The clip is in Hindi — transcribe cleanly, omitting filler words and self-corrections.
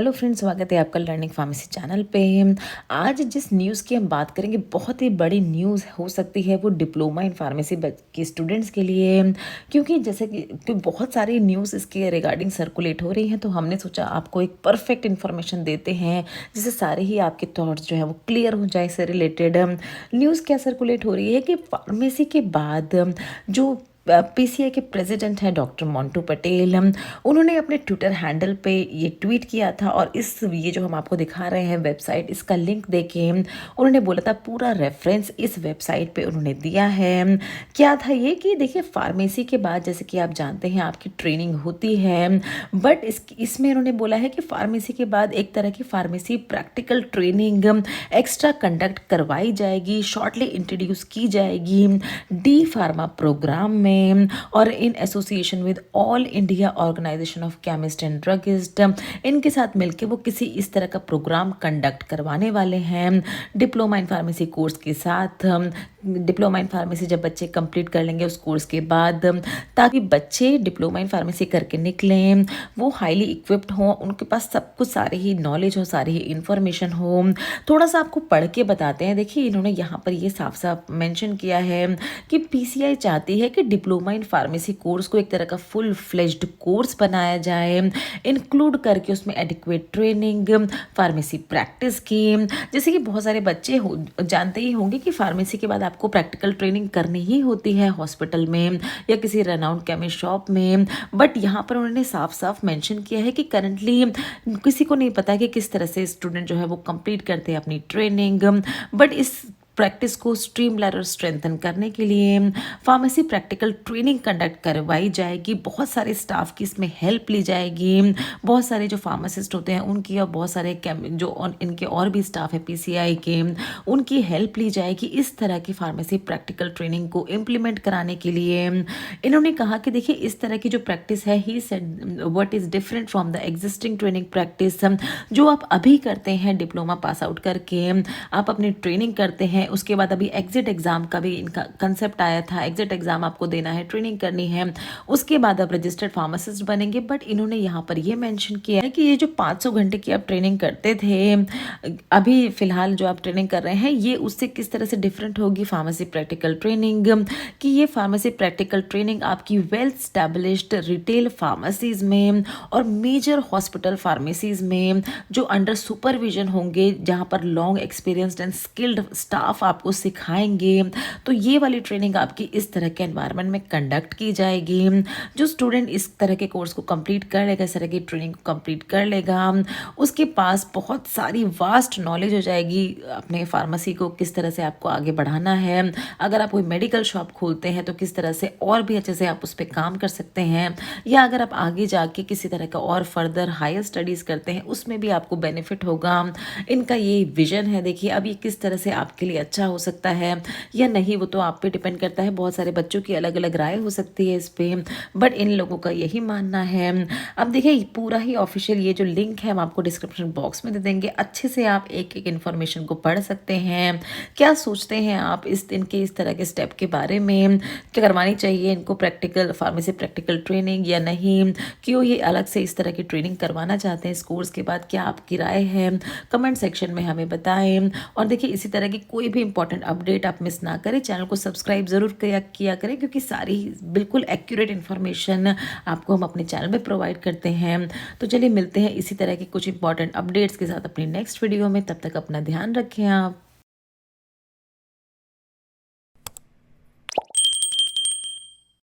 हेलो फ्रेंड्स, स्वागत है आपका लर्निंग फार्मेसी चैनल पे। आज जिस न्यूज़ की हम बात करेंगे बहुत ही बड़ी न्यूज़ हो सकती है वो डिप्लोमा इन फार्मेसी के स्टूडेंट्स के लिए, क्योंकि जैसे कि बहुत सारी न्यूज़ इसके रिगार्डिंग सर्कुलेट हो रही हैं, तो हमने सोचा आपको एक परफेक्ट इन्फॉर्मेशन देते हैं जिससे सारे ही आपके थॉट्स जो है वो क्लियर हो जाए। इससे रिलेटेड न्यूज़ क्या सर्कुलेट हो रही है कि फार्मेसी के बाद जो पीसीआई के प्रेसिडेंट हैं डॉक्टर मोंटू पटेल, उन्होंने अपने ट्विटर हैंडल पे ये ट्वीट किया था और ये जो हम आपको दिखा रहे हैं वेबसाइट, इसका लिंक देके उन्होंने बोला था, पूरा रेफरेंस इस वेबसाइट पे उन्होंने दिया है। क्या था ये कि देखिए, फार्मेसी के बाद जैसे कि आप जानते हैं आपकी ट्रेनिंग होती है, बट इसमें उन्होंने बोला है कि फार्मेसी के बाद एक तरह की pharmacy practical training extra conduct करवाई जाएगी, शॉर्टली इंट्रोड्यूस की जाएगी डी फार्मा प्रोग्राम में और in association with all India organisation of chemist and druggist. इनके साथ मिलकर वो किसी इस तरह का प्रोग्राम कंडक्ट करवाने वाले हैं डिप्लोमा इन फार्मेसी कोर्स के साथ। डिप्लोमा इन फार्मेसी जब बच्चे कंप्लीट कर लेंगे उस कोर्स के बाद, ताकि बच्चे डिप्लोमा इन फार्मेसी करके निकलें वो हाईली इक्विप्ड हों, उनके पास सब कुछ सारी ही नॉलेज हो, सारी ही इंफॉर्मेशन हो। थोड़ा सा आपको पढ़ के बताते हैं। देखिए, इन्होंने यहाँ पर ये साफ साफ मेंशन किया है कि पीसीआई चाहती है कि डिप्लोमा इन फार्मेसी कोर्स को एक तरह का फुल फ्लेज्ड कोर्स बनाया जाए, इंक्लूड करके उसमें एडिक्वेट ट्रेनिंग, फार्मेसी प्रैक्टिस की। जैसे कि बहुत सारे बच्चे जानते ही होंगे कि फार्मेसी के बाद आपको प्रैक्टिकल ट्रेनिंग करनी ही होती है हॉस्पिटल में या किसी रेनाउंड केमिस्ट शॉप में। बट यहाँ पर उन्होंने साफ साफ मेंशन किया है कि करंटली किसी को नहीं पता कि किस तरह से स्टूडेंट जो है वो कंप्लीट करते हैं अपनी ट्रेनिंग। बट इस प्रैक्टिस को स्ट्रीमलाइन और स्ट्रेंथन करने के लिए फार्मेसी प्रैक्टिकल ट्रेनिंग कंडक्ट करवाई जाएगी। बहुत सारे स्टाफ की इसमें हेल्प ली जाएगी, बहुत सारे जो फार्मासिस्ट होते हैं उनकी और बहुत सारे इनके और भी स्टाफ है पीसीआई के, उनकी हेल्प ली जाएगी इस तरह की फार्मेसी प्रैक्टिकल ट्रेनिंग को इम्प्लीमेंट कराने के लिए। इन्होंने कहा कि देखिए, इस तरह की जो प्रैक्टिस है, he said what is different from the existing training practice, जो आप अभी करते हैं डिप्लोमा पास आउट करके आप अपनी ट्रेनिंग करते हैं, उसके बाद अभी एग्जिट एग्जाम का भी इनका कंसेप्ट आया था। एग्जिट एग्जाम आपको देना है, ट्रेनिंग करनी है, उसके बाद आप रजिस्टर्ड फार्मासिस्ट बनेंगे। बट इन्होंने यहाँ पर ये मेंशन किया है कि ये जो 500 घंटे की आप ट्रेनिंग करते थे, अभी फिलहाल जो आप ट्रेनिंग कर रहे हैं, ये उससे किस तरह से डिफरेंट होगी फार्मेसी प्रैक्टिकल ट्रेनिंग, कि ये फार्मेसी प्रैक्टिकल ट्रेनिंग आपकी वेल स्टैब्लिश्ड रिटेल फार्मेसीज में और मेजर हॉस्पिटल फार्मेसीज में जो अंडर सुपरविजन होंगे, जहाँ पर long experienced and skilled staff आपको सिखाएंगे। तो ये वाली ट्रेनिंग आपकी इस तरह के एनवायरनमेंट में कंडक्ट की जाएगी। जो स्टूडेंट इस तरह के कोर्स को कंप्लीट कर लेगा, इस तरह की ट्रेनिंग को कंप्लीट कर लेगा, उसके पास बहुत सारी वास्ट नॉलेज हो जाएगी अपने फार्मेसी को किस तरह से आपको आगे बढ़ाना है। अगर आप कोई मेडिकल शॉप खोलते हैं तो किस तरह से और भी अच्छे से आप उस पर काम कर सकते हैं, या अगर आप आगे जाके किसी तरह का और फर्दर हायर स्टडीज़ करते हैं उसमें भी आपको बेनिफिट होगा। इनका ये विजन है। देखिए, अब ये किस तरह से आपके लिए अच्छा हो सकता है या नहीं, वो तो आप पे डिपेंड करता है। बहुत सारे बच्चों की अलग अलग राय हो सकती है इस पे, बट इन लोगों का यही मानना है। अब देखिए, पूरा ही ऑफिशियल ये जो लिंक है हम आपको डिस्क्रिप्शन बॉक्स में दे देंगे, अच्छे से आप एक एक इन्फॉर्मेशन को पढ़ सकते हैं। क्या सोचते हैं आप इनके इस तरह के स्टेप के बारे में, क्या करवानी चाहिए इनको प्रैक्टिकल फार्मेसी प्रैक्टिकल ट्रेनिंग या नहीं, क्यों ये अलग से इस तरह की ट्रेनिंग करवाना चाहते हैं इस कोर्स के बाद, क्या आपकी राय है, कमेंट सेक्शन में हमें बताएं। और देखिए, इसी तरह की कोई भी इंपॉर्टेंट अपडेट आप मिस ना करें, चैनल को सब्सक्राइब ज़रूर किया करें, क्योंकि सारी बिल्कुल एक्यूरेट इन्फॉर्मेशन आपको हम अपने चैनल में प्रोवाइड करते हैं। तो चलिए, मिलते हैं इसी तरह के कुछ इंपॉर्टेंट अपडेट्स के साथ अपनी नेक्स्ट वीडियो में। तब तक अपना ध्यान रखें आप।